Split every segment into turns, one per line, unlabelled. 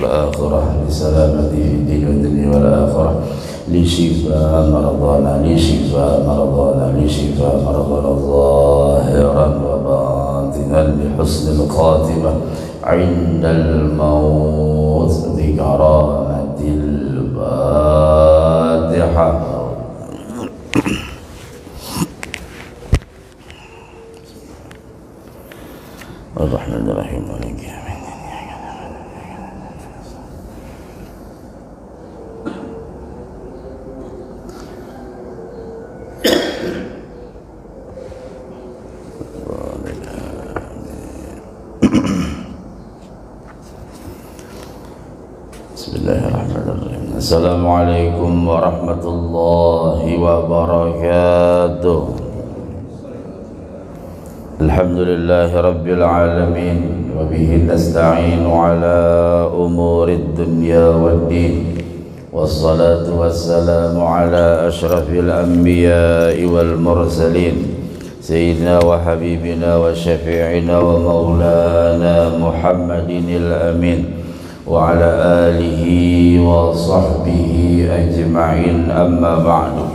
والآخرة لسلامة الدين والدنيا والآخرة لشفاء مرضانا ظاهرا وباطنا لحسن الخاتمة عند الموت بكرامة الفاتحة. الرحمن الرحيم مالك يوم Bismillahirrahmanirrahim. Assalamualaikum warahmatullahi wabarakatuh. Alhamdulillahi rabbil alamin wa bihi nasta'inu ala umurid dunya waddin wassalatu wassalamu ala ashrafil anbiya'i wal mursalin sayyidina wa habibina wa syafi'ina wa maulana Muhammadinil amin wa ala alihi wa sahbihi ajma'in, amma ba'du.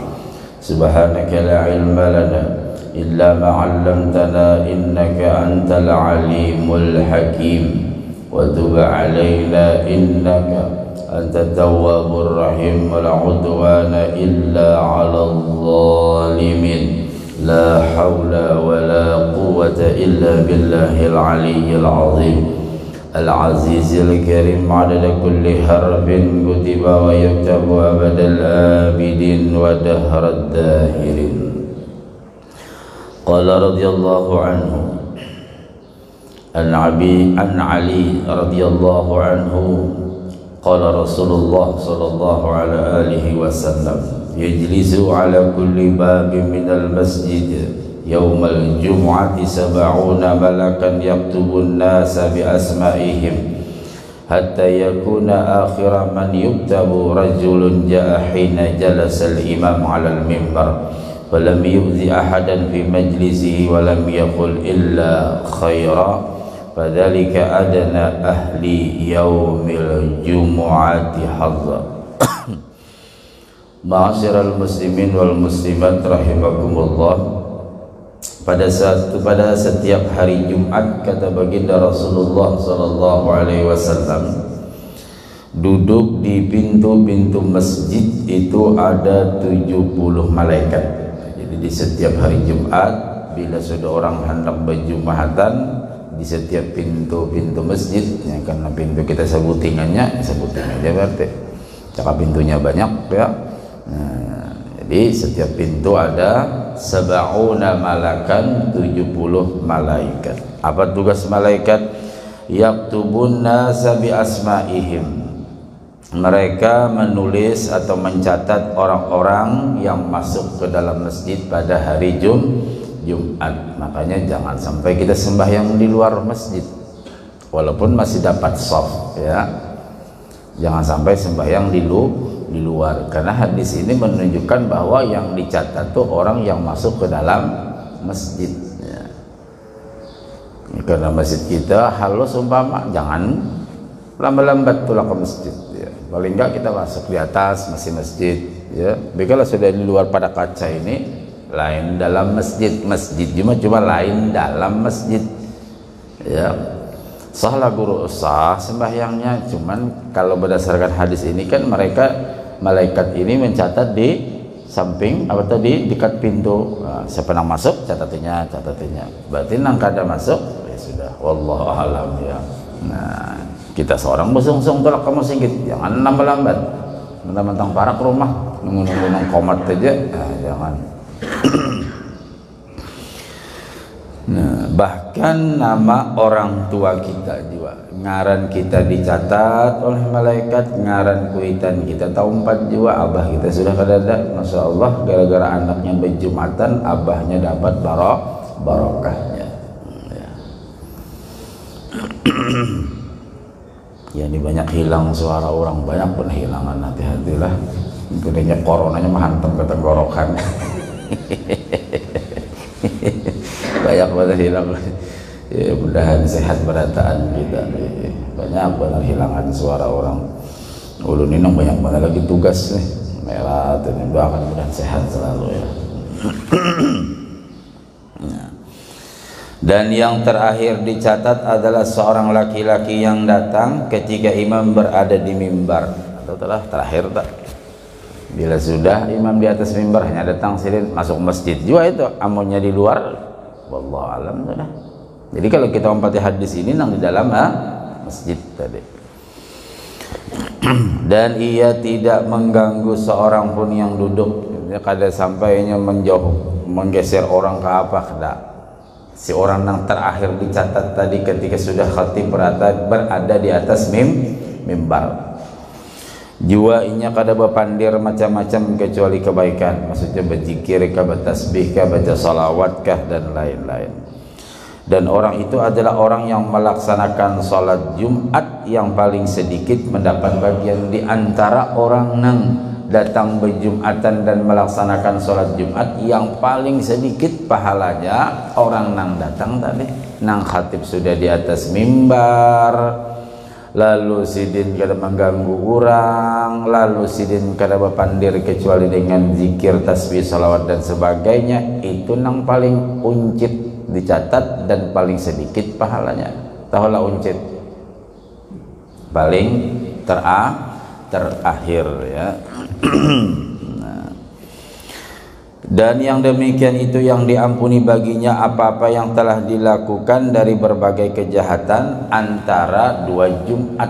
Subhanaka la ilma lana illa ma 'allamtana innaka antal alimul hakim wa tub 'alaina innaka antat tawwabur rahim wa la 'udwana illa 'alal zalimin. La hawla wa la quwwata illa billahil aliyyil 'azim العزيز الكريم عدد كل حرف كتب ويكتب أبد الآبدين ودهر الداهرين. قال رضي الله عنه عن علي رضي الله عنه قال رسول الله صلى الله عليه آله وسلم يجلس على كل باب من المسجد يوم الجمعة 70 ملكا يكتب الناس بأسمائهم حتى يكون آخر من يكتب رجل جاء حين جلس الإمام على المنبر فلم يؤذي أحدا في مجلسه ولم يقل إلا خيرا فذلك أدنى أهل يوم الجمعة حظا. Ma'asyiral muslimin wal muslimat rahimakumullah. Pada setiap hari Jumat, kata baginda Rasulullah sallallahu alaihi wasallam, duduk di pintu-pintu masjid itu ada 70 malaikat. Jadi di setiap hari Jumat bila sudah orang hendak berjumatan, di setiap pintu-pintu masjid, ya, karena pintu kita sebutin aja berarti cakap pintunya banyak ya. Nah, jadi setiap pintu ada 70 malakan, 70 malaikat. Apa tugas malaikat? Yaktubun nasa bi asma'ihim. Mereka menulis atau mencatat orang-orang yang masuk ke dalam masjid pada hari Jumat. Makanya jangan sampai kita sembahyang di luar masjid walaupun masih dapat shaf ya. Jangan sampai sembahyang di luar, karena hadis ini menunjukkan bahwa yang dicatat tuh orang yang masuk ke dalam masjid ya. Karena masjid kita halus umpama, jangan lambat-lambat pulang ke masjid ya. Paling enggak kita masuk di atas masih masjid ya. Kalau sudah di luar pada kaca ini lain dalam masjid cuma lain dalam masjid ya. Sahlah guru sah sembahyangnya, cuman kalau berdasarkan hadis ini kan malaikat ini mencatat di samping apa tadi dekat pintu. Nah, siapa yang masuk catatannya, berarti nang kada masuk ya sudah, wallahu alam ya. Nah, kita seorang busung-busung tolak kamu singgit, jangan lambat-lambat mentang-mentang para ke rumah nunggu-nunggu nang komat aja, nah, jangan. Nah, bahkan nama orang tua kita juga, ngaran kita dicatat oleh malaikat, ngaran kuitan kita tahun 4 juga, abah kita sudah kadada, masya Allah, gara-gara anaknya berjumatan, abahnya dapat barokahnya ya. Ya ini banyak hilang suara orang, banyak penghilangan, hati-hatilah, gedenya coronanya menghantam ke tenggorokan. Banyak pada hilang Ya, mudahan sehat berataan kita. Banyak benar hilangan suara orang. Ulun ini banyak banget lagi tugas nih. Merah, doakan mudahan sehat selalu ya. Dan yang terakhir dicatat adalah seorang laki-laki yang datang ketika imam berada di mimbar. Atau telah terakhir tak? Bila sudah imam di atas mimbar hanya datang silin masuk masjid juga itu, amunnya di luar wallahu alam sudah. Jadi kalau kita umpati hadis ini nang di dalam masjid tadi. Dan ia tidak mengganggu seorang pun yang duduk. Kada sampainya menjauh menggeser orang ke apa kada. Si orang yang terakhir dicatat tadi ketika sudah khatib berada di atas mimbar. Jua inya kada berpandir macam-macam kecuali kebaikan, maksudnya berzikir kah, bertasbih kah, baca salawat kah dan lain-lain. Dan orang itu adalah orang yang melaksanakan salat Jumat yang paling sedikit mendapat bagian di antara orang nang datang berjumatan dan melaksanakan sholat Jumat yang paling sedikit pahalanya orang nang datang tadi nang khatib sudah di atas mimbar, lalu sidin kada mengganggu orang, lalu sidin kada berpandir kecuali dengan zikir, tasbih, salawat dan sebagainya, itu nang paling uncit dicatat dan paling sedikit pahalanya. Tahulah uncit paling terakhir ya. Nah. Dan yang demikian itu yang diampuni baginya apa-apa yang telah dilakukan dari berbagai kejahatan antara dua Jumat.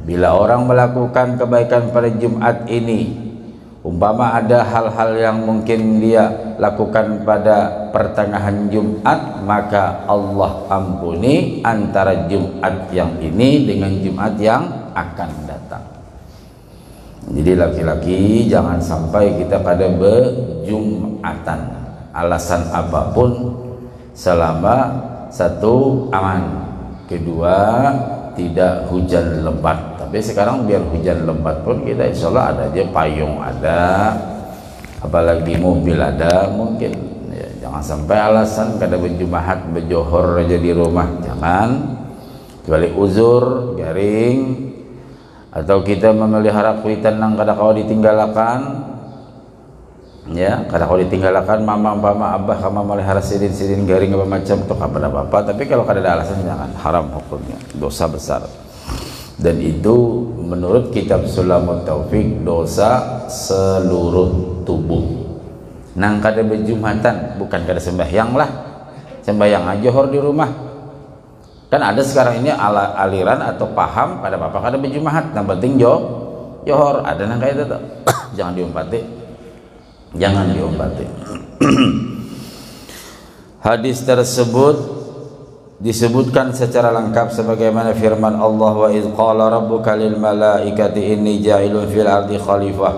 Bila orang melakukan kebaikan pada Jumat ini, umpama ada hal-hal yang mungkin dia lakukan pada pertengahan Jumat, maka Allah ampuni antara Jumat yang ini dengan Jumat yang akan datang. Jadi laki-laki jangan sampai kita pada berjumatan alasan apapun, selama satu aman, kedua tidak hujan lebat. Tapi sekarang biar hujan lebat pun kita insya Allah ada aja payung, ada apalagi mobil ada mungkin ya, jangan sampai alasan kada berjumahat berjohor aja di rumah, jangan, kecuali uzur garing atau kita memelihara kuitan nang kada kau ditinggalakan ya, kada kau ditinggalakan mama abah kama melihara sidin garing apa macam tuh apa, tapi kalau kada ada alasan jangan, haram hukumnya, dosa besar. Dan itu menurut kitab Sulamut Taufik dosa seluruh tubuh. Nang kada berjumatan bukan kada sembahyang lah, sembahyang aja johor di rumah. Kan ada sekarang ini aliran atau paham pada apa kada berjumahat, yang penting johor, ada nang kayak itu tuh. Jangan diumpati. Jangan diumpati. Hadis tersebut disebutkan secara lengkap sebagaimana firman Allah, wa idz qala rabbuka lil malaikati inni ja'ilun fil ardi khalifah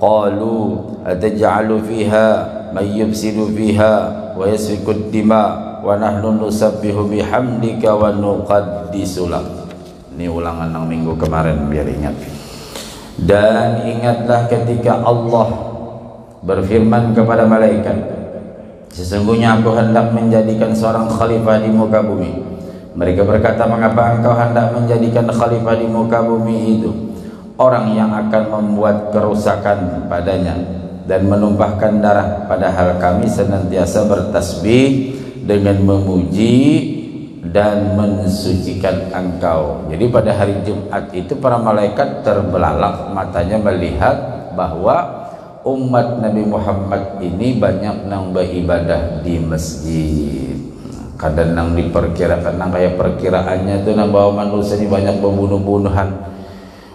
qalu ataj'alu fiha may yufsidu fiha wa yasfiku dima wa nahnu nusabbihu bihamdika wa nuqaddisu lak. Ini ulangan ng minggu kemarin biar ingat. Dan ingatlah ketika Allah berfirman kepada malaikat, sesungguhnya aku hendak menjadikan seorang khalifah di muka bumi. Mereka berkata, mengapa engkau hendak menjadikan khalifah di muka bumi itu? Orang yang akan membuat kerusakan padanya dan menumpahkan darah, padahal kami senantiasa bertasbih dengan memuji dan mensucikan engkau. Jadi pada hari Jumat itu para malaikat terbelalak matanya melihat bahwa umat Nabi Muhammad ini banyak nang beribadah di masjid. Kadang nang diperkirakan nang kayak perkiraannya itu nang bahwa manusia ini banyak membunuh-bunuhan,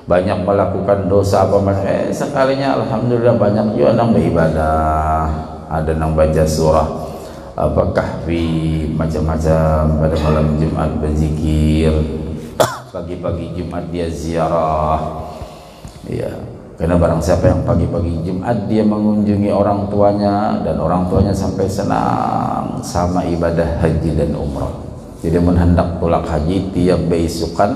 banyak melakukan dosa apa macam. Sekalinya alhamdulillah banyak juga nang beribadah, ada nang baca surah apa Kahfi macam-macam pada malam Jumat, berzikir pagi-pagi Jumat dia ziarah ya. Karena barang siapa yang pagi-pagi Jumat dia mengunjungi orang tuanya dan orang tuanya sampai senang sama ibadah haji dan umrah. Jadi menghendak tolak haji tiap beisukan,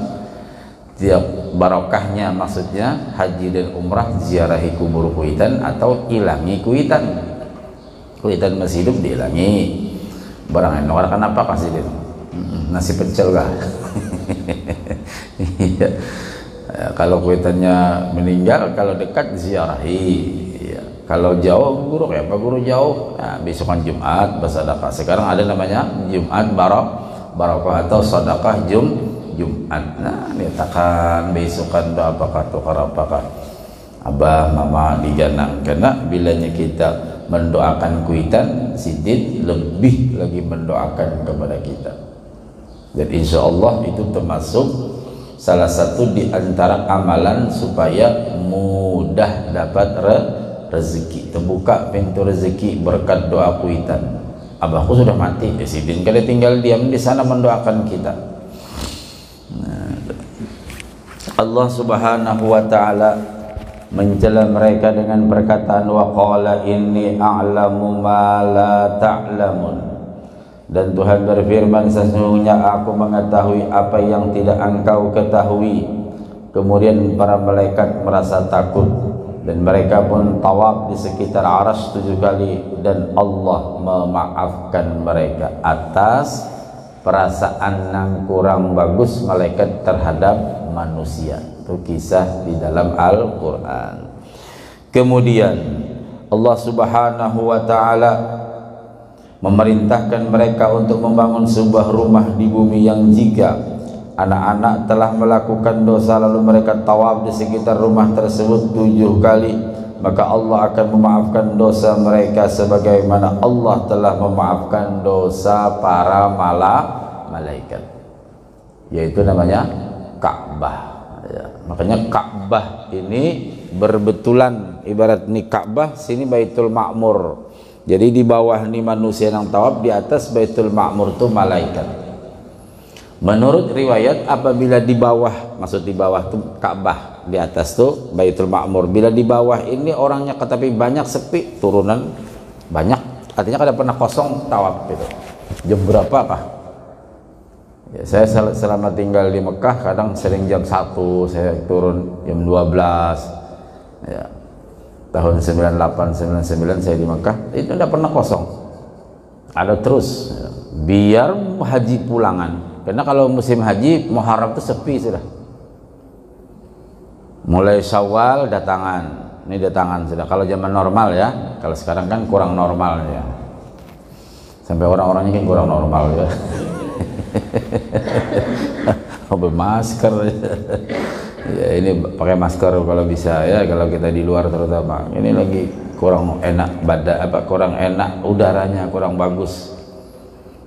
tiap barokahnya maksudnya haji dan umrah ziarahi kubur kuitan atau ilangi kuitan. Kuitan masih hidup diilangi. Barang orang kenapa kasih dia? Nasi pecel kah? Iya. Kalau kuitannya meninggal, kalau dekat ziarahi. Iya. Kalau jauh guru kayak apa guru jauh? Nah, besokan Jumat bersedekah. Sekarang ada namanya Jumat Barakah atau sedekah Jumat. Nah, nyatakan besokan doa apakah tukar apakah abah mama dijanang. Karena bilanya kita mendoakan kuitan, sidit lebih lagi mendoakan kepada kita. Dan insya Allah itu termasuk salah satu di antara amalan supaya mudah dapat rezeki, terbuka pintu rezeki berkat doa kuitan. Abahku sudah mati, ya sidin kada tinggal diam di sana mendoakan kita. Allah Subhanahu wa taala mencela mereka dengan perkataan wa qala inni a'lamu ma la ta'lamun. Dan Tuhan berfirman, sesungguhnya aku mengetahui apa yang tidak engkau ketahui. Kemudian para malaikat merasa takut dan mereka pun tawaf di sekitar arsy 7 kali dan Allah memaafkan mereka atas perasaan yang kurang bagus malaikat terhadap manusia. Itu kisah di dalam Al-Quran. Kemudian Allah Subhanahu wa ta'ala memerintahkan mereka untuk membangun sebuah rumah di bumi yang jika anak-anak telah melakukan dosa lalu mereka tawaf di sekitar rumah tersebut 7 kali, maka Allah akan memaafkan dosa mereka sebagaimana Allah telah memaafkan dosa para malaikat, yaitu namanya Ka'bah ya. Makanya Ka'bah ini berbetulan, ibarat nih Ka'bah sini Baitul Ma'mur. Jadi di bawah ini manusia yang tawaf, di atas Baitul Ma'mur itu malaikat. Menurut riwayat apabila di bawah, maksud di bawah itu Ka'bah, di atas itu Baitul Ma'mur. Bila di bawah ini orangnya tapi banyak sepi, turunan banyak, artinya kada pernah kosong tawaf itu. Jam berapa kah? Ya, saya selama tinggal di Mekah kadang sering jam 1 saya turun, jam 12 ya. Tahun 98, 99 saya di Mekah, itu tidak pernah kosong, ada terus ya. Biar haji pulangan, karena kalau musim haji Muharram itu sepi sudah. Mulai Syawal datangan, ini datangan sudah. Kalau zaman normal ya, kalau sekarang kan kurang normal ya. Sampai orang-orangnya kan kurang normal ya. Bermasker ya, ini pakai masker kalau bisa ya, kalau kita di luar terutama. Ini lagi kurang enak kurang enak udaranya, kurang bagus.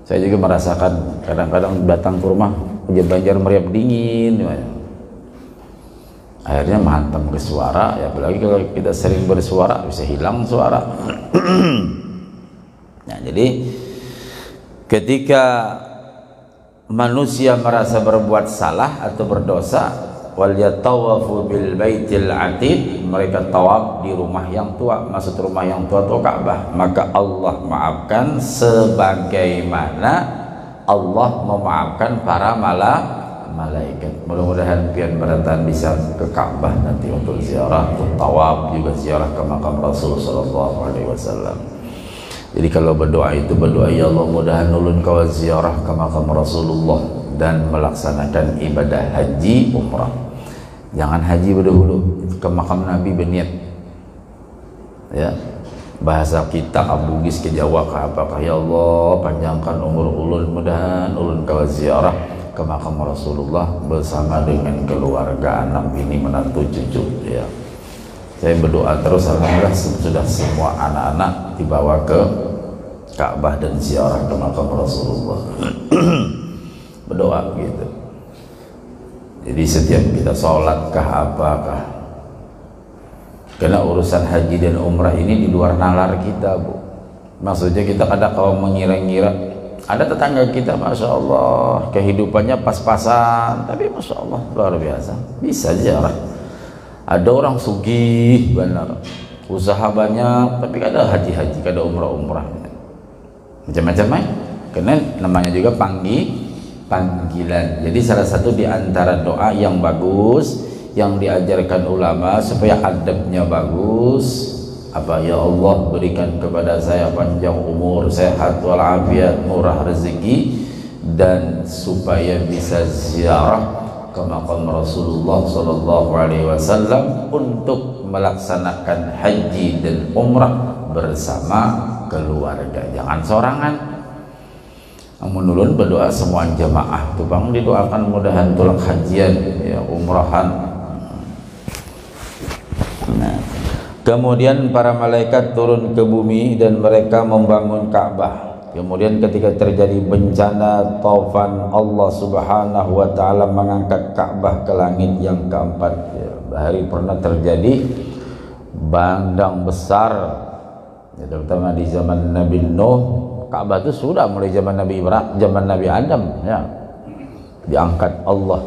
Saya juga merasakan kadang-kadang datang ke rumah hujan banjir meriap dingin ya. Akhirnya menghantam ke suara ya, apalagi kalau kita sering bersuara bisa hilang suara. Nah, jadi ketika manusia merasa berbuat salah atau berdosa, wal yatawafu bil baitil atiq, mereka tawaf di rumah yang tua. Maksud rumah yang tua itu Ka'bah, maka Allah maafkan sebagaimana Allah memaafkan para malaikat. Mudah-mudahan pian beratan bisa ke Ka'bah nanti untuk ziarah, untuk tawaf, juga ziarah ke makam Rasul sallallahu alaihi wasallam. Jadi kalau berdoa itu berdoa, ya Allah mudahan ulun kau ziarah ke makam Rasulullah dan melaksanakan ibadah haji umrah. Jangan haji berdahulu, ke makam Nabi berniat ya. Bahasa kita Bugis ke Jawa ke apakah, ya Allah panjangkan umur ulun, mudahan ulun kau ziarah ke makam Rasulullah bersama dengan keluarga, anak, bini, menantu, cucu ya. Saya berdoa terus, alhamdulillah sudah semua anak-anak dibawa ke Ka'bah dan ziarah ke makam Rasulullah. Berdoa gitu. Jadi setiap kita sholat apakah, karena urusan haji dan umrah ini di luar nalar kita, Bu. Maksudnya kita kadang kalau mengira-ngira, ada tetangga kita Masya Allah kehidupannya pas-pasan, tapi Masya Allah luar biasa, bisa ziarah. Ada orang sugih benar, usaha banyak, tapi kada haji-haji, kada umrah-umrah, macam-macam karena namanya juga panggilan. Jadi salah satu di antara doa yang bagus yang diajarkan ulama supaya adabnya bagus apa, ya Allah berikan kepada saya panjang umur, sehat walafiat, murah rezeki, dan supaya bisa ziarah ke makam Rasulullah sallallahu alaihi wasallam untuk melaksanakan haji dan umrah bersama keluarga, jangan sorangan. Menulun berdoa semua jamaah tuh bang, didoakan mudahan tulak hajian ya, umrahan. Nah, kemudian para malaikat turun ke bumi dan mereka membangun Ka'bah. Kemudian ketika terjadi bencana taufan, Allah Subhanahu wa taala mengangkat Ka'bah ke langit yang keempat. Ya, hari pernah terjadi bandang besar, ya, terutama di zaman Nabi Nuh. Ka'bah itu sudah mulai zaman Nabi Ibrahim, zaman Nabi Adam ya, diangkat Allah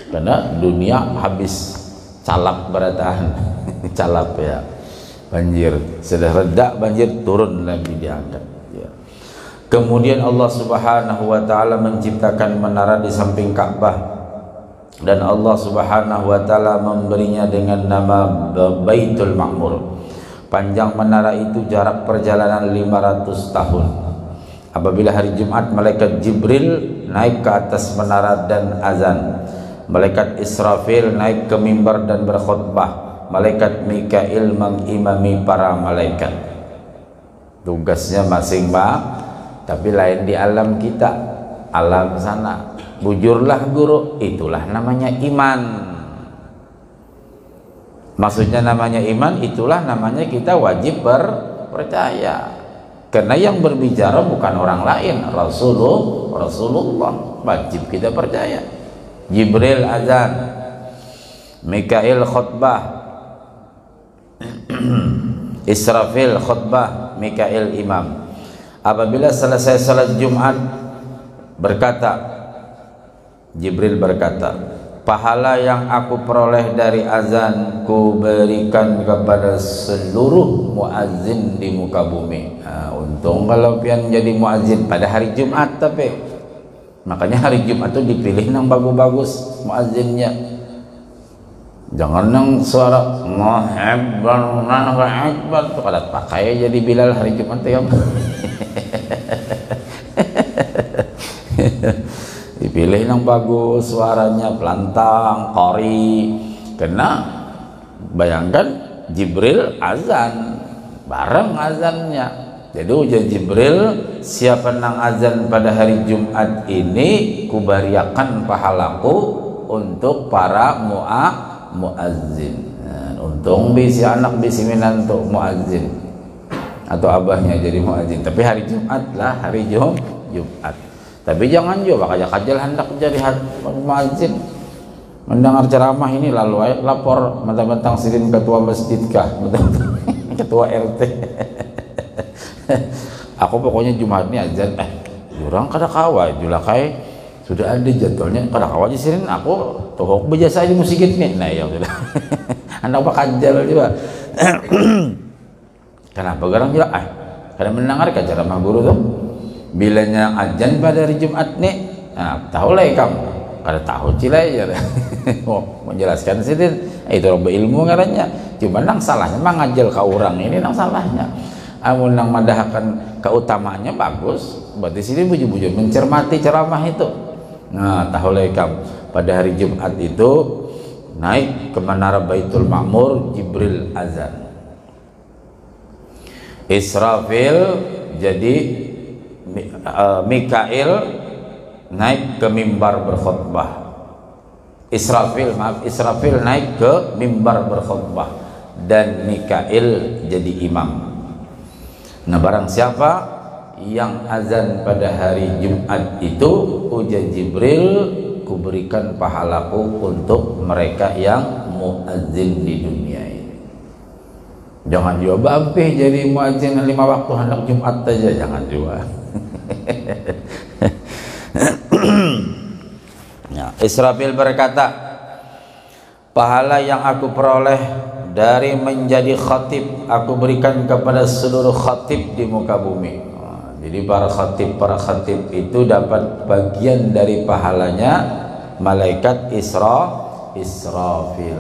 karena dunia habis calap beratahan calap ya, banjir sudah reda, banjir turun lagi diangkat ya. Kemudian Allah Subhanahu wa taala menciptakan menara di samping Ka'bah dan Allah Subhanahu wa taala memberinya dengan nama Baitul Ma'mur. Panjang menara itu jarak perjalanan 500 tahun. Apabila hari Jumat, malaikat Jibril naik ke atas menara dan azan. Malaikat Israfil naik ke mimbar dan berkhutbah. Malaikat Mikail mengimami para malaikat. Tugasnya masing-masing, tapi lain di alam kita, alam sana. Bujurlah guru, itulah namanya iman. Maksudnya namanya iman, itulah namanya kita wajib percaya. Karena yang berbicara bukan orang lain, Rasulullah, wajib kita percaya. Jibril azan, Mikail khutbah, Israfil khutbah, Mikail imam. Apabila selesai salat Jumat, Jibril berkata, pahala yang aku peroleh dari azan ku berikan kepada seluruh muazzin di muka bumi. Nah, untung kalau pian jadi muazzin pada hari Jumat, tapi makanya hari Jumat itu dipilih yang bagus-bagus muazzinnya. Jangan yang suara Allahu Akbar pada pakai jadi Bilal hari Jumat ya. Dipilih yang bagus, suaranya pelantang, qori. Karena bayangkan Jibril azan bareng azannya. Jadi ujar Jibril, siapa nang azan pada hari Jumat ini, kubariakan pahalaku untuk para muazzin. Nah, untung bisi anak bisi minantu muazzin atau abahnya jadi muazzin. Tapi hari Jumat lah, hari Jumat. Tapi jangan juga kajal hendak jadi muazzin. Mendengar ceramah ini lalu lapor mentang-mentang sidin ketua masjid kah, ketua RT. Aku pokoknya Jumat ini azan, jurang kada kawa, julakai sudah ada jadwalnya kada kawa di sini. Aku tohok berjasa di musik ini. Nah ya sudah, hendak kajal juga. Kenapa garang juga? Kada mendengar ceramah guru tuh. Bilanya azan pada hari Jumat nih, nah, tahu lah kamu, kada tahu cilai ya. Menjelaskan sidin, itu orang berilmu ngarannya. Cuma nang salahnya mengajal ke orang ini nang salahnya. Amun nang madahkan keutamaannya bagus, berarti sini buju-buju mencermati ceramah itu. Nah, tahu lah kamu, pada hari Jumat itu naik ke menara Baitul Ma'mur, Jibril azan. Israfil jadi Mikail naik ke mimbar berkhutbah. Israfil naik ke mimbar berkhutbah dan Mikail jadi imam. Nah, barang siapa yang azan pada hari Jumat itu, ujar Jibril, kuberikan pahalaku untuk mereka yang muazzin di dunia ini. Jangan juga bampih jadi muazzin 5 waktu hendak Jumat aja, jangan juga. Ya, Israfil berkata, pahala yang aku peroleh dari menjadi khatib aku berikan kepada seluruh khatib di muka bumi. Jadi para khatib itu dapat bagian dari pahalanya malaikat Israfil.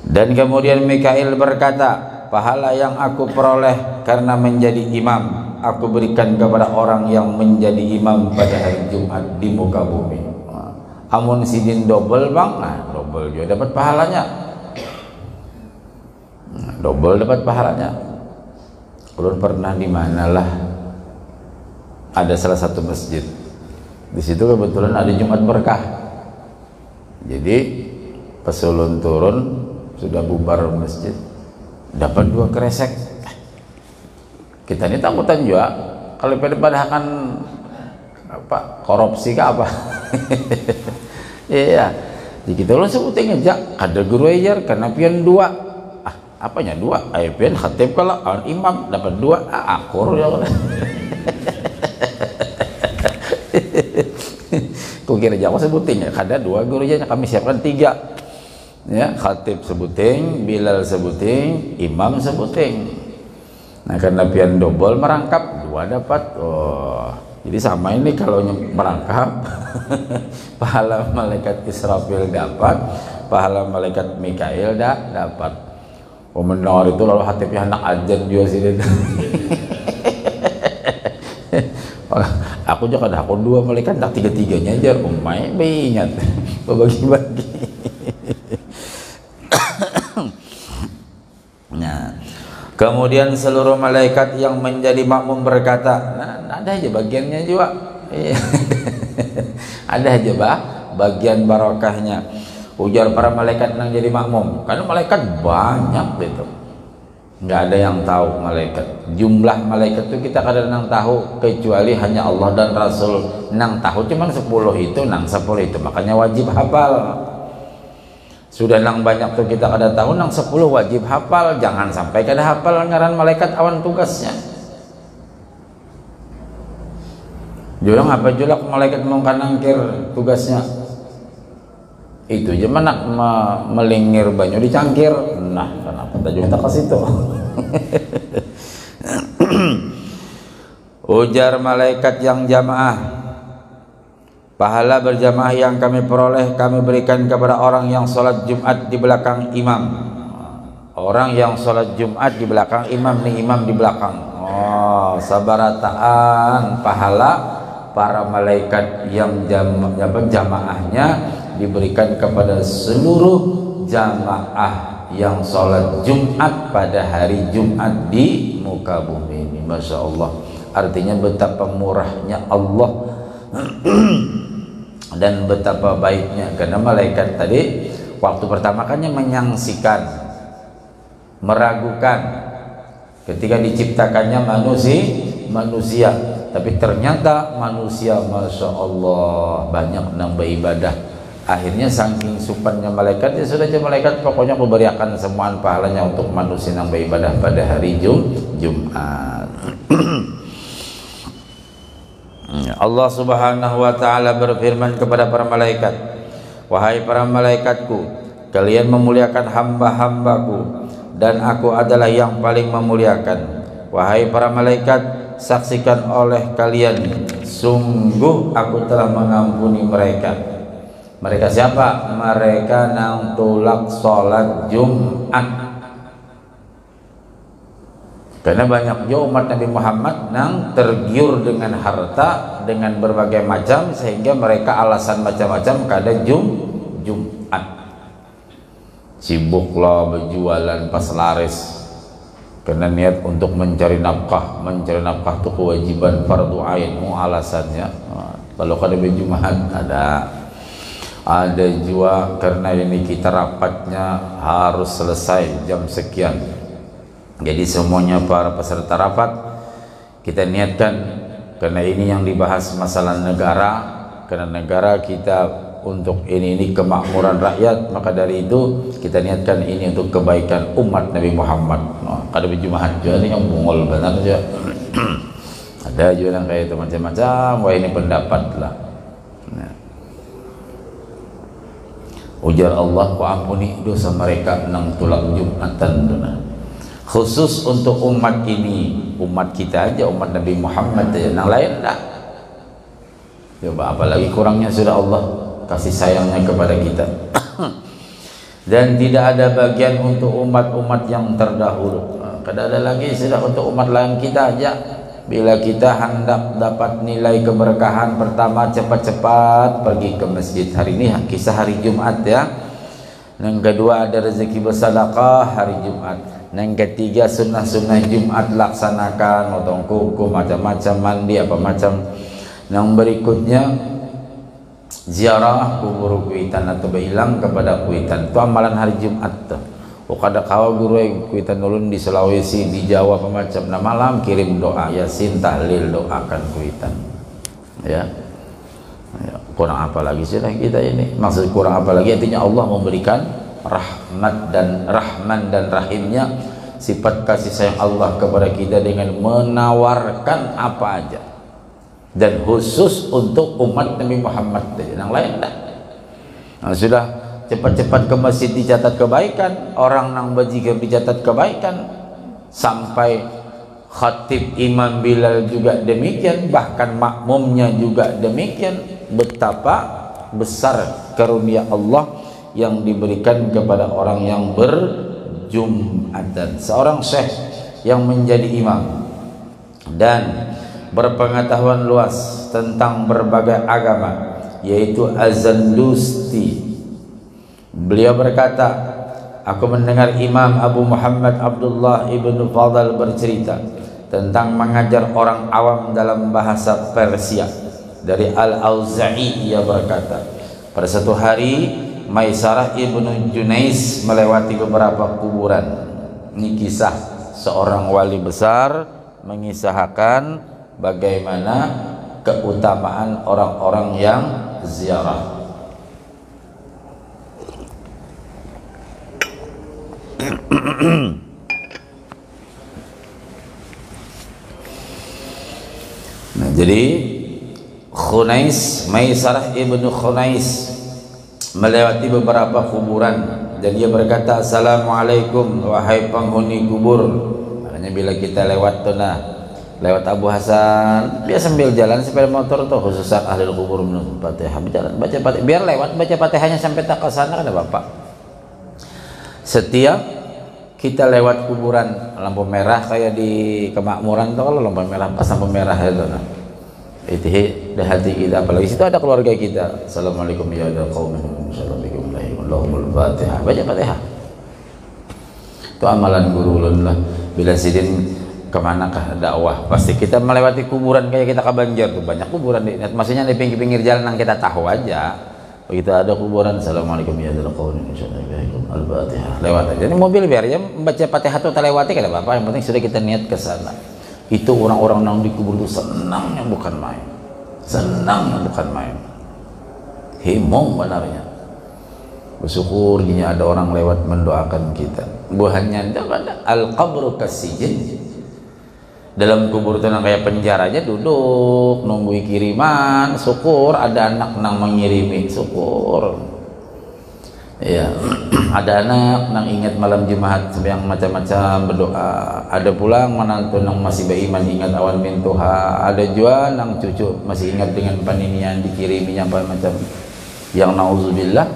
Dan kemudian Mikail berkata, pahala yang aku peroleh karena menjadi imam aku berikan kepada orang yang menjadi imam pada hari Jumat di muka bumi. Amun sidin double bang, nah double juga dapat pahalanya. Double dapat pahalanya. Ulun pernah di manalah ada salah satu masjid. Di situ kebetulan ada Jumat berkah. Jadi pas ulun turun sudah bubar masjid, dapat 2 kresek. Kita ini takutan juga kalau pada akan apa korupsi ke apa. Iya, jadi kita lo sebutin aja ada guru ajar karena pian 2. Apanya 2? Pian khatib kalau imam dapat 2. Akur ya. Kok kira Jawa sebutin ya, ada 2 guru aja kami siapkan 3 ya, khatib sebutin, Bilal sebutin, imam sebutin. Nah karena pian double merangkap 2 dapat. Jadi sama ini kalau merangkap pahala malaikat Israfil dapat, pahala malaikat Mikail dapat. Mendengar itu lalu hatinya anak ajan juga sih. Aku juga ada aku 2 malaikat, tak 3-3-nya aja. Umay banyak bagi-bagi. Nah, kemudian seluruh malaikat yang menjadi makmum berkata, nah ada aja bagiannya juga. Ada aja bagian barokahnya. Ujar para malaikat yang jadi makmum, karena malaikat banyak gitu. Nggak ada yang tahu malaikat. Jumlah malaikat itu kita kadang tahu, kecuali hanya Allah dan Rasul nang tahu cuman 10 itu, nang 10 itu. Makanya wajib hafal. Sudah nang banyak tuh kita kada tahu, nang 10 wajib hafal. Jangan sampai kada hafal ngaran malaikat awan tugasnya. Julang apa julak malaikat mau kanangkir tugasnya. Itu aja nak melingir banyu dicangkir. Nah, kenapa tak juga ke situ? Ujar malaikat yang jamaah, pahala berjamaah yang kami peroleh kami berikan kepada orang yang sholat Jumat di belakang imam. Orang yang sholat Jumat di belakang imam, nih imam di belakang. Oh, sabarataan pahala para malaikat yang jamaahnya diberikan kepada seluruh jamaah yang sholat Jumat pada hari Jumat di muka bumi ini. Masya Allah, artinya betapa murahnya Allah dan betapa baiknya. Karena malaikat tadi waktu pertama kannya menyaksikan, meragukan ketika diciptakannya manusia, tapi ternyata manusia Masya Allah banyak nang beribadah. Akhirnya saking supannya malaikat, ya sudah aja malaikat pokoknya memberikan semua pahalanya untuk manusia yang beribadah pada hari Jumat. Allah Subhanahu wa taala berfirman kepada para malaikat, wahai para malaikatku, kalian memuliakan hamba-hambaku dan aku adalah yang paling memuliakan. Wahai para malaikat, saksikan oleh kalian, sungguh aku telah mengampuni mereka. Mereka siapa? Mereka nang tulak sholat Jumat. Karena banyak juga umat Nabi Muhammad nang tergiur dengan harta, dengan berbagai macam, sehingga mereka alasan macam-macam kada Jumat. Sibuklah berjualan pas laris, karena niat untuk mencari nafkah. Mencari nafkah itu kewajiban fardu ain. Alasannya kalau kada berjumat ada juga karena ini kita rapatnya harus selesai jam sekian. Jadi semuanya para peserta rapat kita niatkan, karena ini yang dibahas masalah negara, karena negara kita untuk ini kemakmuran rakyat, maka dari itu kita niatkan ini untuk kebaikan umat Nabi Muhammad. Kada berjumahan juga nih yang bungol benar aja. Ada juga yang kayak itu macam-macam. Wah ini pendapat lah. Ujar Allah, ku ampuni dosa mereka nang tulak Jumatan duna. Khusus untuk umat ini, umat kita aja, umat Nabi Muhammad aja, nang lain dah. Coba apalagi kurangnya sudah Allah kasih sayangnya kepada kita. Dan tidak ada bagian untuk umat-umat yang terdahulu. Kada ada lagi sudah untuk umat lain kita aja. bila kita hendak dapat nilai keberkahan, pertama cepat-cepat pergi ke masjid. Hari ini kisah hari Jumat ya. Yang kedua ada rezeki bersedekah hari Jumat. Yang ketiga sunnah-sunnah Jumat laksanakan, potong kuku macam-macam, mandi apa macam. Yang berikutnya ziarah kubur kuitan atau berhilang kepada kuitan. Itu amalan hari Jumat tuh. Kada kawa guru kuitan ulun di Sulawesi, di Jawa apa macam. Nah malam kirim doa yasin tahlil, doakan kuitan. Ya. Kurang apa lagi sih kita ini? Maksud kurang apa lagi? Artinya Allah memberikan rahmat dan rahman dan rahimnya, sifat kasih sayang Allah kepada kita dengan menawarkan apa aja, dan khusus untuk umat Nabi Muhammad, yang lain dah. Nah, sudah cepat-cepat ke masjid dicatat kebaikan, orang nang bajikir dicatat kebaikan, sampai khatib Imam Bilal juga demikian, bahkan makmumnya juga demikian. Betapa besar karunia Allah yang diberikan kepada orang yang berjumatan. Seorang syekh yang menjadi imam dan berpengetahuan luas tentang berbagai agama, yaitu Az-Zandusti, beliau berkata, aku mendengar Imam Abu Muhammad Abdullah ibn Fadl bercerita tentang mengajar orang awam dalam bahasa Persia. Dari Al-Auza'i, ia berkata, pada satu hari Maisarah ibnu Junais melewati beberapa kuburan. Ini kisah seorang wali besar mengisahkan bagaimana keutamaan orang-orang yang ziarah. Nah, jadi Maisarah ibnu Khunais melewati beberapa kuburan dan dia berkata, assalamualaikum wahai penghuni kubur. Makanya bila kita lewat tuh, lewat Abu Hasan, dia sambil jalan sepeda motor tuh, khususan ahli kubur menurut Fatihah, berjalan baca Fatihah, biar lewat baca Fatihahnya sampai tak ke sana, ada Bapak. Setiap kita lewat kuburan, lampu merah kayak di kemakmuran tuh, kalau lampu merah pas lampu merah itu itu dah hati kita, apalagi situ ada keluarga kita. Assalamualaikum ya qaum, assalamualaikum Allahumul Fatihah, baca Fatihah. Itu amalan guru ulun lah. Bila sidin kemanakah dakwah, pasti kita melewati kuburan kayak kita ke Banjar tuh, banyak kuburan di, maksudnya di pinggir-pinggir jalan yang kita tahu aja. Begitu ada kuburan, assalamualaikum ya qaum, assalamualaikum Al-Fatihah, lewat aja. Ini mobil biar aja baca Fatihah tuh terlewati kada apa-apa, yang penting sudah kita niat ke sana. Itu orang-orang yang dikubur itu senangnya bukan main, senangnya bukan main, himong benarnya, bersyukur gini ada orang lewat mendoakan kita. Buahnya ada al-qabru kasijin, dalam kubur itu kayak penjara aja, duduk nunggu kiriman, syukur ada anak nang mengirimi, syukur ya. Ada anak nang ingat malam Jumat yang macam-macam berdoa, ada pulang menantu nang masih beriman ingat awan mintuha, ada juga nang cucu masih ingat dengan paninian dikiriminya apa macam. Yang nauzubillah,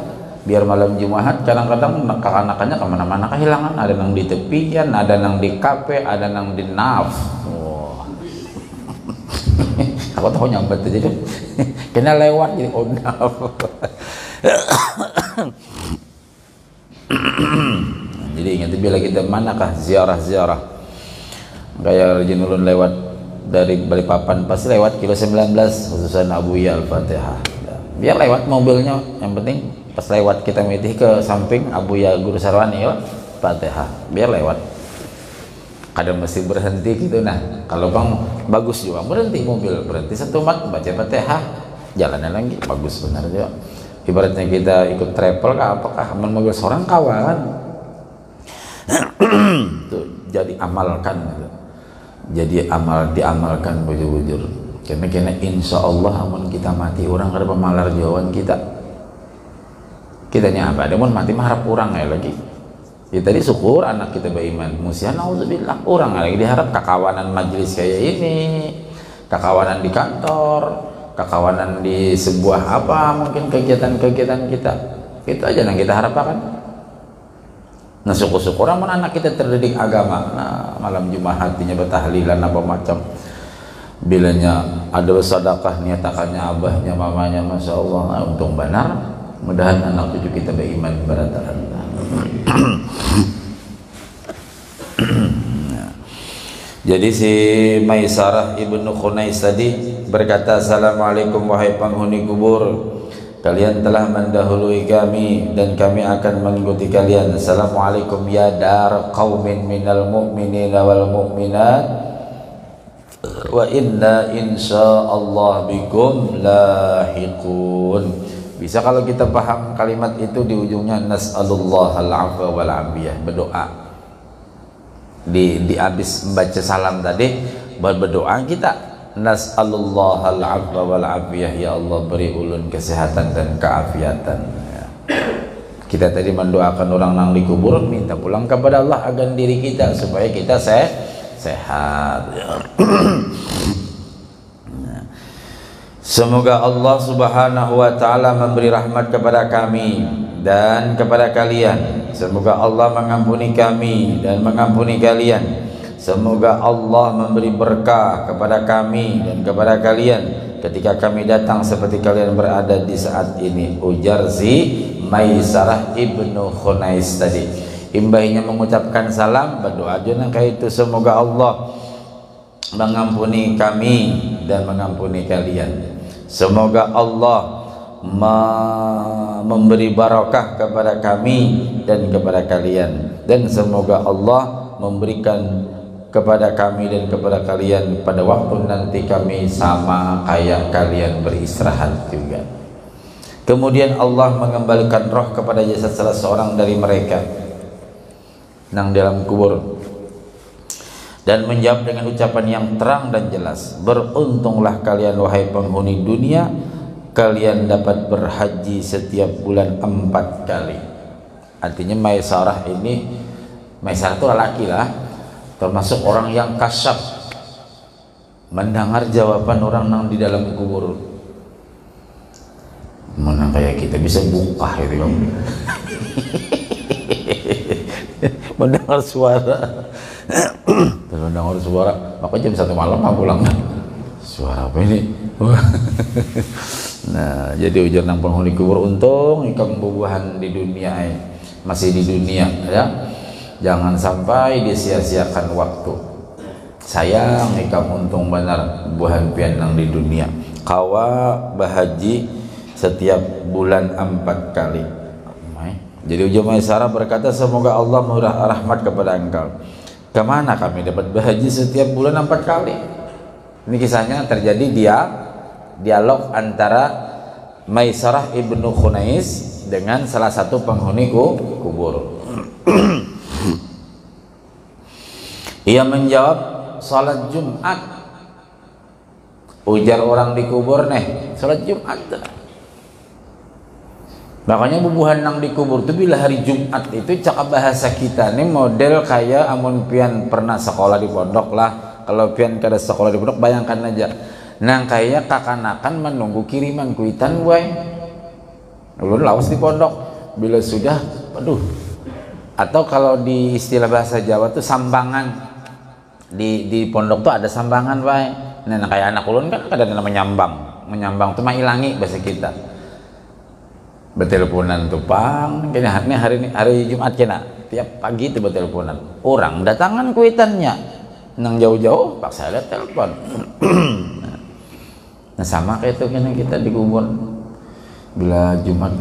biar malam Jumat kadang-kadang kakak-anakannya kemana-mana kehilangan, ada nang di tepian, ada nang di kafe, ada nang di naf. Wow. Aku tahu nyambat aja deh, kena lewat jadi naf. Jadi ingat, bila kita manakah ziarah-ziarah kayak Rajin ulun lewat dari Balikpapan pasti lewat kilo 19 khususan Abu Ya Al-Fatihah, biar lewat mobilnya, yang penting pas lewat kita mitih ke samping Abu Ya Guru Sarwani ya Fatihah, biar lewat. Kadang mesti berhenti gitu, nah kalau bang bagus juga berhenti mobil, berhenti satu mat baca Fatihah, jalannya lagi bagus benar juga. Ibaratnya kita ikut travel kah apakah mobil seorang kawan tuh, jadi amalkan gitu. Jadi diamalkan bujur-bujur, karena insya Allah amun kita mati orang ada pemalar jawaban kitanya apa, ada mun mati mengharap orang ya lagi ya, tadi syukur anak kita beriman, musian nauzubillah orang lagi diharap kakawanan majelis kayak ini, kakawanan di kantor, kakawanan di sebuah apa mungkin kegiatan-kegiatan kita, itu aja yang kita harapkan. Nah syukur-syukur amun anak kita terdidik agama, nah malam Jumat hatinya bertahlilan apa macam, bilanya ada sedekah niatakannya abahnya mamanya, masya Allah, untung benar. Mudahan anak cucu kita beriman kepada Allah. Jadi si Maisarah ibnu Khunais tadi berkata, Assalamualaikum wahai penghuni kubur, kalian telah mendahului kami dan kami akan mengikuti kalian. Assalamualaikum ya dar qaumin minal mu'minina wal mu'minat wa inna insyaallah bikum lahiqun. Bisa kalau kita paham kalimat itu di ujungnya nas'alullahal afwa wal afiyah, berdoa. Di habis membaca salam tadi berdoa kita nas'alullahal afwa wal afiyah, ya Allah beri ulun kesehatan dan keafiatan ya. Kita tadi mendoakan orang nang dikubur, minta pulang kepada Allah agar diri kita supaya kita sehat ya. Semoga Allah subhanahu wa ta'ala memberi rahmat kepada kami dan kepada kalian. Semoga Allah mengampuni kami dan mengampuni kalian. Semoga Allah memberi berkah kepada kami dan kepada kalian ketika kami datang seperti kalian berada di saat ini. Ujar si Maisarah ibnu Khunais tadi. Imbahnya mengucapkan salam, berdoa juga kayak itu. Semoga Allah mengampuni kami dan mengampuni kalian. Semoga Allah memberi barakah kepada kami dan kepada kalian, dan semoga Allah memberikan kepada kami dan kepada kalian pada waktu nanti kami sama kayak kalian beristirahat juga. Kemudian Allah mengembalikan roh kepada jasad salah seorang dari mereka nang dalam kubur dan menjawab dengan ucapan yang terang dan jelas, beruntunglah kalian wahai penghuni dunia, kalian dapat berhaji setiap bulan 4 kali. Artinya Maisarah ini, Maisarah itu lelaki lah, termasuk orang yang kasyaf, mendengar jawaban orang nang di dalam kubur. Mana kayak kita bisa buka itu kan. Mendengar suara. Kalau dengar suara, maka jam 1 malam pulang. Suara apa ini? Nah, jadi ujar nang penghuni kubur, untung ikam bubuhan di dunia masih di dunia ya. Jangan sampai disia-siakan waktu. Sayang ikam untung benar bubuhan pian nang di dunia. Kawa bahaji setiap bulan 4 kali. Jadi ujar Maisarah berkata, semoga Allah murah rahmat kepada engkau. Kemana kami dapat berhaji setiap bulan 4 kali? Ini kisahnya terjadi dialog antara Maisarah ibnu Khunais dengan salah satu penghuni kubur. Ia menjawab, salat Jumat. Ujar orang di kubur, salat Jumat. Makanya bubuhan nang dikubur itu bila hari Jumat itu cakap bahasa kita nih model kayak amun pian pernah sekolah di pondok lah. Kalau pian kada sekolah di pondok, bayangkan aja nang kayak kakanakan menunggu kiriman kuitan boy. Ulun lawas di pondok bila sudah, aduh. Atau kalau di istilah bahasa Jawa tuh sambangan, di pondok tuh ada sambangan boy. Nah kayak anak ulun kan kada ada menyambang tuh mah ilangi bahasa kita. Beteleponan tuh pang, kayaknya hari Jumat kena tiap pagi itu beteleponan. Orang datangan kuitannya, nang jauh-jauh paksa ada telepon. Nah sama kayak itu kena kita di kubur. Bila Jumat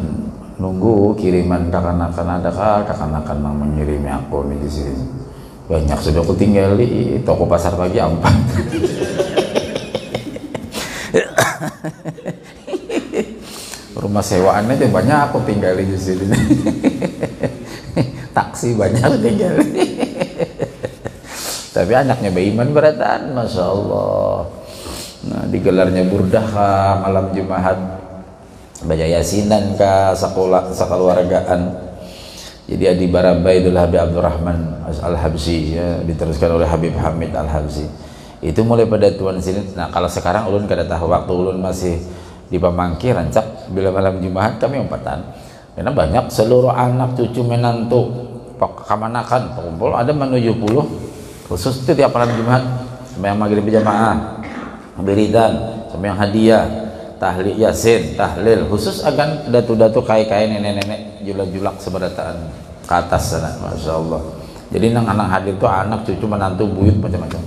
nunggu kiriman kakanakan adakah, kakanakan nang mengirimi aku nih di sini. Banyak sudah aku tinggal di toko pasar pagi 4. Rumah sewaan aja banyak aku tinggal di sini. Taksi banyak aku tinggal. Tapi anaknya beriman beratan, masya Allah. Nah, digelarnya burdah kah malam Jumat, baca yasinan kah sekeluargaan. Jadi Adi Barabaidul Habib Abdurrahman Al-Habsyi ya, diteruskan oleh Habib Hamid Al-Habsyi. Itu mulai pada tuan sini. Nah kalau sekarang ulun kada tahu, waktu ulun masih di Pamangki rancak bila malam Jumat kami umpatan, karena banyak seluruh anak cucu menantu kamanakan kumpul ada 70 khusus itu tiap malam Jumat sembahyang maghrib berjamaah. biridan sama yang hadiah, tahlil yasin, tahlil khusus akan datu-datu kai-kai nenek-nenek julak-julak seberataan ke atas sana, masya Allah. Jadi nang anak hadir tuh anak cucu menantu buyut macam-macam.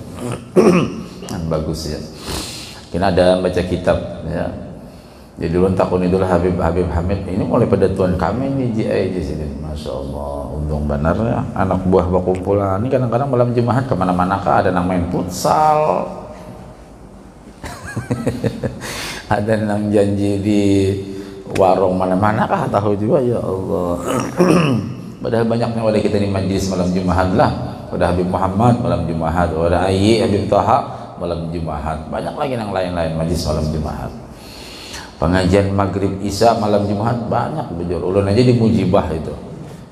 Kan bagus ya. Kena ada baca kitab ya. Jadi dulu takun itulah Habib Hamid ini mulai pada tuan kami nih di sini, masya Allah. Untung benar ya anak buah bakumpulan ini kadang-kadang malam Jumat kemana-mana kah ada nang main futsal. Ada nang janji di warung mana-mana kah tahu juga ya Allah. Padahal banyaknya wadah kita di majlis malam Jumat lah, wadah Habib Muhammad malam Jumat, wadah Ayyi Habib Taha malam Jumat, banyak lagi yang lain-lain majlis malam Jumat. Pengajian maghrib isya malam Jumat banyak bejor. Ulun aja di Mujibah itu,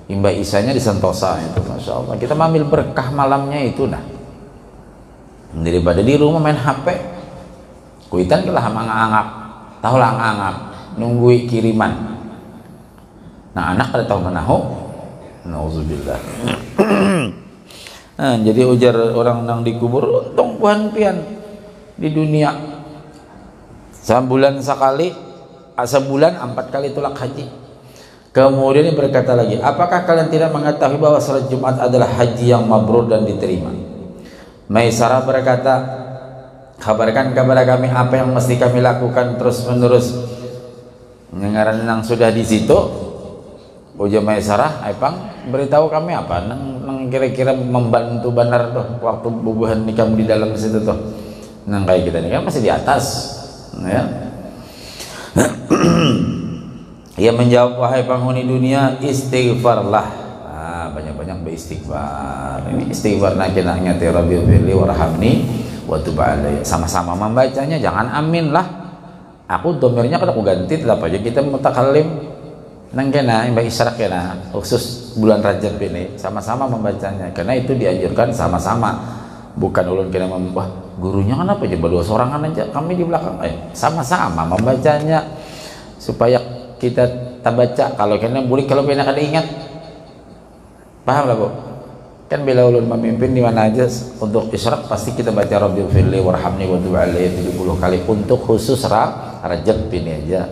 Imba Isanya di Sentosa itu, masya Allah. Kita ambil berkah malamnya itu dah. Daripada di rumah main HP, kuitan kelah angak-angak, tahu lah angak nunggu kiriman. Nah anak ada tahu menahu, nauzubillah. Nah, jadi ujar orang nang dikubur, untung Tuhan pian di dunia. Sebulan sekali, sebulan 4 kali tulak haji. Kemudian berkata lagi, apakah kalian tidak mengetahui bahwa salat Jumat adalah haji yang mabrur dan diterima? Maisarah berkata, kabarkan kepada kami apa yang mesti kami lakukan terus menerus. Ngengaran yang sudah di situ, ujar Maisarah, Aipang beritahu kami apa? Nang kira-kira membantu benar tuh waktu bubuhan nikah di dalam situ tuh. Nang kayak kita ini kan masih di atas. Ya. Ia menjawab, wahai penghuni dunia, istighfarlah. Banyak-banyak beristighfar. Ini istighfar nakinahnya ti Rabbi firli warhamni wa tub alayya. Sama-sama membacanya, jangan amin lah. Aku domirnya kada aku ganti lah aja kita mutakallim. Nang kena mbak isyarak kena khusus bulan Rajab ini sama-sama membacanya karena itu dianjurkan sama-sama. Bukan ulun kena wah gurunya kan apa aja berdua sorangan aja kami di belakang sama-sama membacanya supaya kita baca kalau kena boleh kalau kena kada ingat paham lah Bu kan bila ulun memimpin di mana aja untuk isyarak pasti kita baca Rabbil firli warhamni wa tub alayya 70 kali untuk khusus Rajab ini aja.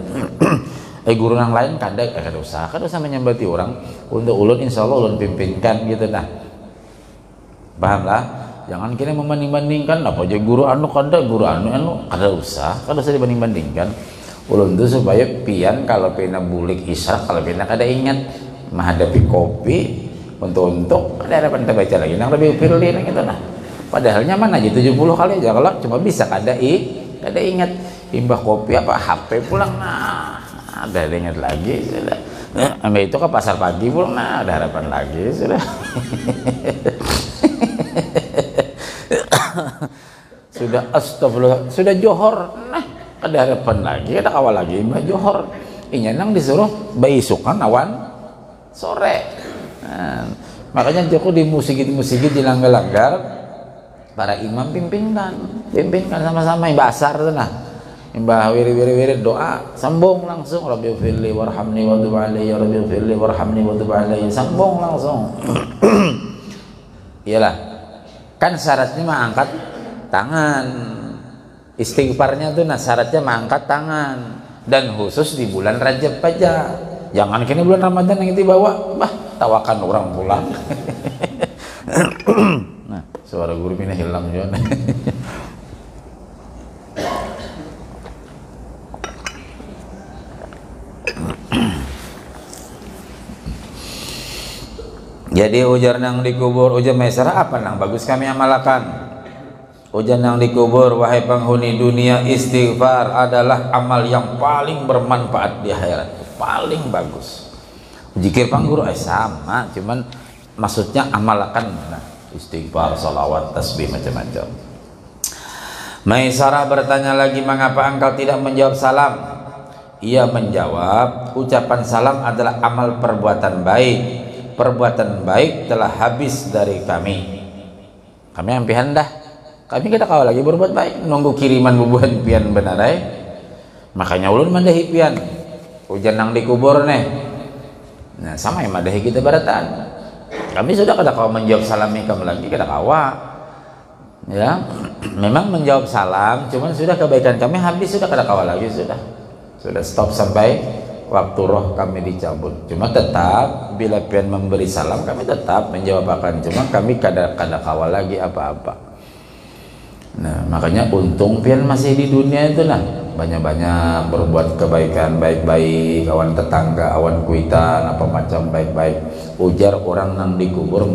Guru yang lain kada usah menyambati orang untuk ulun insyaallah ulun pimpinkan gitu nah paham lah. Jangan kira membanding-bandingkan apa aja guru anu kada usah dibanding-bandingkan. Ulun itu supaya pian kalau pina bulik isyarak kalau pina kada ingat menghadapi kopi untuk ada harapan kita baca lagi nang lebih firli nang itu nah. Padahalnya mana aja 70 kali aja kalau cuma bisa kada ingat imbah kopi apa HP pulang nah ada ingat lagi sudah. Ambil itu ke pasar pagi pulang nah ada harapan lagi sudah. Sudah astagfirullah sudah johor nah ada harapan lagi ada awal lagi mbak johor ini nang disuruh baisukan awan sore nah, makanya Joko di musik di langgar-langgar para imam pimpinkan sama-sama mbak asar tuh nah mbak wiri doa sambung langsung Rabbil firli warhamni wa tub alayya Rabbil firli warhamni wa tub alayya sambung langsung. Iyalah kan syaratnya mah angkat tangan istighfarnya tuh nah syaratnya mah angkat tangan dan khusus di bulan Rajab aja jangan kini bulan Ramadan yang itu bawa tawakan orang pulang. Nah suara guru pindah hilang juga. Jadi ujar nang dikubur ujar Maisarah apa nang bagus kami amalkan. Ujar nang dikubur wahai penghuni dunia istighfar adalah amal yang paling bermanfaat di akhirat paling bagus. Zikir pangguru sama cuman maksudnya amalkan nah, istighfar salawat tasbih macam-macam. Maisarah bertanya lagi mengapa engkau tidak menjawab salam. Ia menjawab ucapan salam adalah amal perbuatan baik. Perbuatan baik telah habis dari kami yang pian dah kami kita kawal lagi berbuat baik nunggu kiriman bubuhan pian benar makanya ulun madahi pian hujan nang dikubur nih nah sama yang madahi kita baratan kami sudah kada kawa menjawab salami kamu lagi kada kawa ya memang menjawab salam, cuman sudah kebaikan kami habis, sudah kada kawal lagi, sudah stop sampai waktu roh kami dicabut. Cuma tetap bila pian memberi salam kami tetap menjawab akan, cuma kami kada kawal lagi apa-apa. Nah makanya untung pian masih di dunia itu nah, banyak-banyak berbuat kebaikan, baik-baik, awan tetangga, awan kuitan, apa macam baik-baik. Ujar orang nang dikubur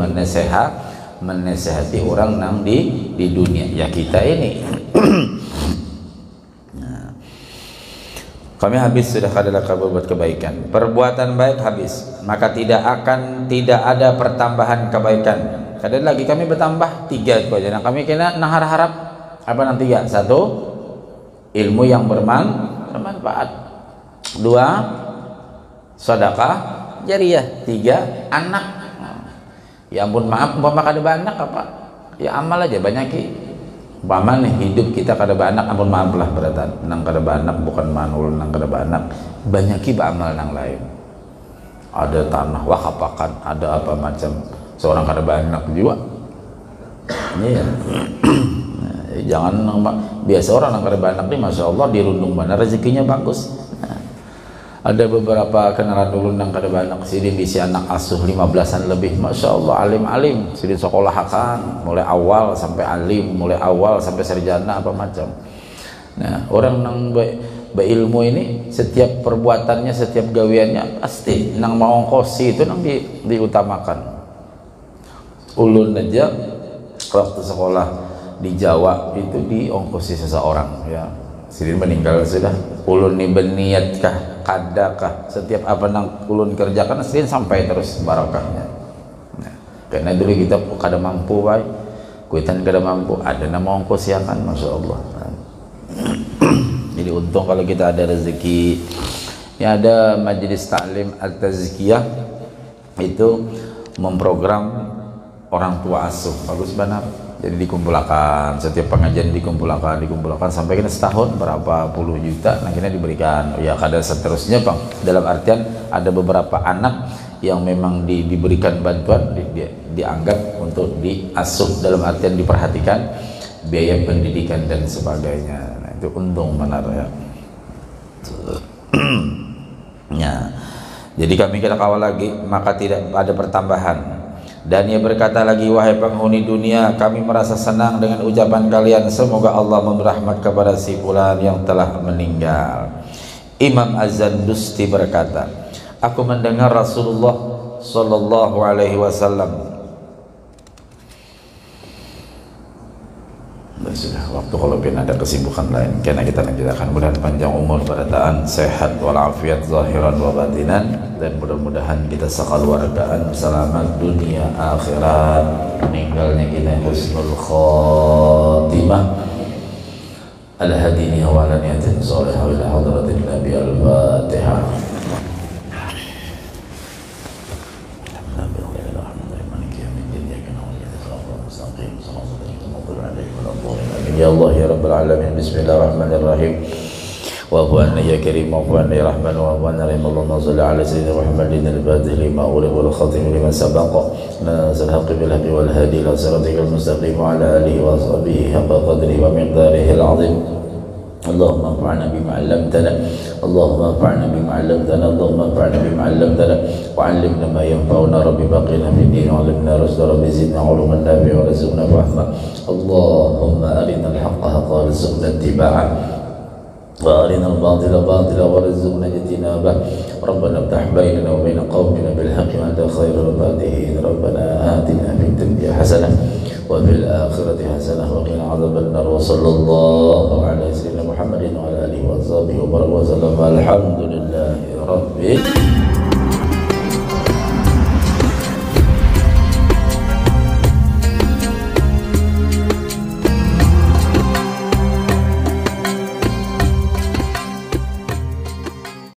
menasehati orang nang di dunia, ya kita ini. Nah, kami habis sudah kadalah berbuat kebaikan, perbuatan baik habis, maka tidak ada pertambahan kebaikan. Kada lagi kami bertambah 3 itu aja. Nah kami kena harap apa nang 3? 1, ilmu yang bermanfaat. 2, sedekah jariyah. 3, anak. Ya ampun, maaf umpama kada anak apa? Ya amal aja banyaki. Umpama nih hidup kita kada anak, ampun maaf lah beratan. Nang kada anak bukan manul, nang kada anak banyaki amal nang lain. Ada tanah wakapakan, ada apa macam. Seorang kada anak juga. Iya. Jangan biasa orang yang kada anak nih, masya Allah dirundung mana rezekinya bagus. Ada beberapa kenalan dulu yang kada anak sini bisi anak asuh 15-an lebih, masya Allah alim sini sekolah akan mulai awal sampai alim, mulai awal sampai sarjana apa macam. Nah orang nang berilmu ini setiap perbuatannya, setiap gawiannya pasti nang mau ongkosi itu nang diutamakan. Ulun aja waktu sekolah di Jawa itu diongkosi seseorang ya, sini meninggal sudah. Ulun nih berniatkah kadakah setiap apa nang ulun kerjakan sini sampai terus barokahnya. Nah, karena dulu kita kada mampu baik, kuitan kada mampu, ada nama ongkos ya kan, masya Allah. Jadi untung kalau kita ada rezeki. Ya ada majelis taklim at-tazkiyah itu memprogram orang tua asuh, bagus benar. Jadi dikumpulkan, setiap pengajian dikumpulkan sampai kena setahun berapa puluh juta, nah kena diberikan. Ya kada seterusnya bang, dalam artian ada beberapa anak yang memang diberikan bantuan, dianggap untuk diasuh, dalam artian diperhatikan biaya pendidikan dan sebagainya. Nah itu untung benar ya. Ya, jadi kami kita kawal lagi, maka tidak ada pertambahan. Dan ia berkata lagi, wahai penghuni dunia, kami merasa senang dengan ucapan kalian, semoga Allah merahmat kepada si fulan yang telah meninggal. Imam Az-Zandusti berkata, aku mendengar Rasulullah sallallahu alaihi wasallam. Sudah waktu kalau ada kesibukan lain, karena kita lanjutkan. Mudah panjang umur, barataan, sehat walafiat zahiran wa batinan, dan mudah-mudahan kita sekeluargaan selamat dunia akhirat, meninggalnya kita husnul khatimah. Al-hadini wa alaniyatin salihah ila hadratin Nabi al-Fatihah. Ya Allah ya Rabbal Alamin, Bismillahirrahmanirrahim. Wa huwa ya karim wa huwa ya rahman wa huwa rahim. Allahumma shalli ala sayyidina Muhammadin al-fatih lima ughliqa wal khatim lima sabaqa nasal haqqi bil haqqi wal hadi ila siratikal mustaqim wa ala alihi wa sahbihi haqqa qadrihi wa miqdarihi al-azim. Allahumma anfa'na bima 'allamtana, Allahumma anfa'na bima 'allamtana, Allahumma anfa'na bima 'allamtana wa 'allimna ma yanfa'una. Rabbi baqina fid din wa 'allimna rushda, Rabbi zidna 'uluman nafi'a wa rizqna fahma. Allahumma arina al-haqqa haqqan warzuqna ittiba'ah wa arina al-batila batila warzuqna ijtinabah. Rabbana iftah bainana wa bain qaumina bil haqqi wa anta khairul fatihin. Rabbana atina fid dunya hasanah wa fil akhirati hasanah wa qina adzaban nar. Wa sallallahu ala sayyidina Muhammadin wa ala alihi wa sahbihi wa baraka wa sallam. Alhamdulillahi rabbil